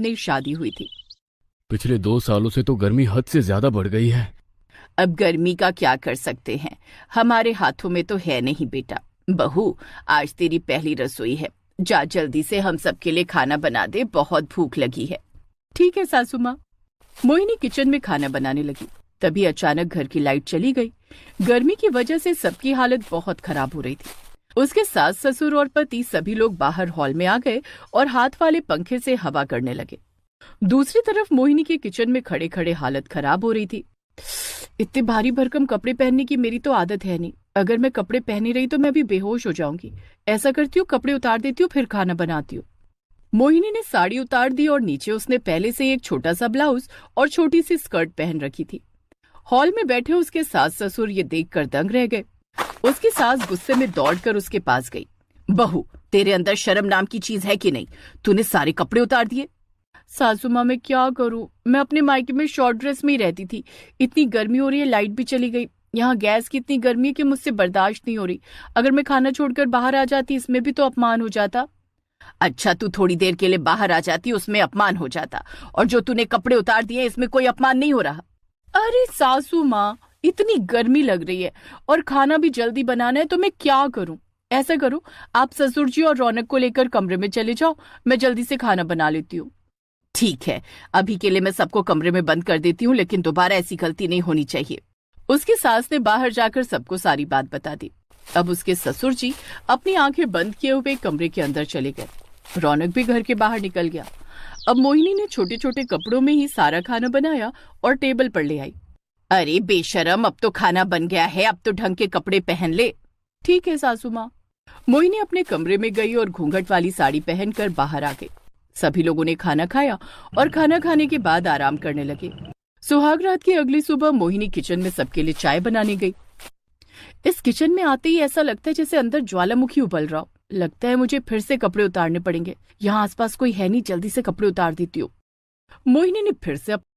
नई शादी हुई थी। पिछले 2 सालों से तो गर्मी हद से ज्यादा बढ़ गई है। अब गर्मी का क्या कर सकते हैं, हमारे हाथों में तो है नहीं बेटा। बहू, आज तेरी पहली रसोई है, जा जल्दी से हम सबके लिए खाना बना दे, बहुत भूख लगी है। ठीक है सासू माँ। मोहिनी किचन में खाना बनाने लगी। तभी अचानक घर की लाइट चली गई। गर्मी की वजह से सबकी हालत बहुत खराब हो रही थी। उसके सास ससुर और पति सभी लोग बाहर हॉल में आ गए और हाथ वाले पंखे से हवा करने लगे। दूसरी तरफ मोहिनी के किचन में खड़े खड़े हालत खराब हो रही थी। इतने भारी भरकम कपड़े पहनने की मेरी तो आदत है नहीं। अगर मैं कपड़े पहनी रही तो मैं भी बेहोश हो जाऊंगी। ऐसा करती हूँ, कपड़े उतार देती हूँ, फिर खाना बनाती हूँ। मोहिनी ने साड़ी उतार दी और नीचे उसने पहले से एक छोटा सा ब्लाउज और छोटी सी स्कर्ट पहन रखी थी। हॉल में बैठे उसके सास ससुर ये देखकर दंग रह गए। उसकी सास गुस्से में दौड़कर उसके पास गई। बहू, तेरे अंदर शर्म नाम की चीज है कि नहीं? तूने सारे कपड़े उतार दिए। सासू माँ, मैं क्या करूं? मैं अपने मायके में शॉर्ट ड्रेस में ही रहती थी। इतनी गर्मी हो रही है, लाइट भी चली गई। यहाँ गैस की इतनी गर्मी है कि मुझसे बर्दाश्त नहीं हो रही। अगर मैं खाना छोड़कर बाहर आ जाती, इसमें भी तो अपमान हो जाता। अच्छा, तू थोड़ी देर के लिए बाहर आ जाती, उसमें अपमान हो जाता, और जो तूने कपड़े उतार दिए इसमें कोई अपमान नहीं हो रहा। अरे सासू माँ, इतनी गर्मी लग रही है और खाना भी जल्दी बनाना है, तो मैं क्या करूं? ऐसा करो, आप ससुर जी और रौनक को लेकर कमरे में चले जाओ, मैं जल्दी से खाना बना लेती हूँ। ठीक है, अभी के लिए मैं सबको कमरे में बंद कर देती हूँ, लेकिन दोबारा ऐसी गलती नहीं होनी चाहिए। उसकी सास ने बाहर जाकर सबको सारी बात बता दी। अब उसके ससुर जी अपनी आंखें बंद किए हुए कमरे के अंदर चले गए। रौनक भी घर के बाहर निकल गया। अब मोहिनी ने छोटे छोटे कपड़ों में ही सारा खाना बनाया और टेबल पर ले आई। अरे बेशरम, अब तो खाना बन गया है, अब तो ढंग के कपड़े पहन ले। ठीक है सासू माँ। मोहिनी अपने कमरे में गई और घूंघट वाली साड़ी पहनकर बाहर आ गई। सभी लोगों ने खाना खाया और खाना खाने के बाद आराम करने लगे। सुहाग रात की अगली सुबह मोहिनी किचन में सबके लिए चाय बनाने गई। इस किचन में आते ही ऐसा लगता है जैसे अंदर ज्वालामुखी उबल रहा हो। लगता है मुझे फिर से कपड़े उतारने पड़ेंगे। यहाँ आसपास कोई है नहीं, जल्दी से कपड़े उतार देती हूँ। मोहिनी ने फिर से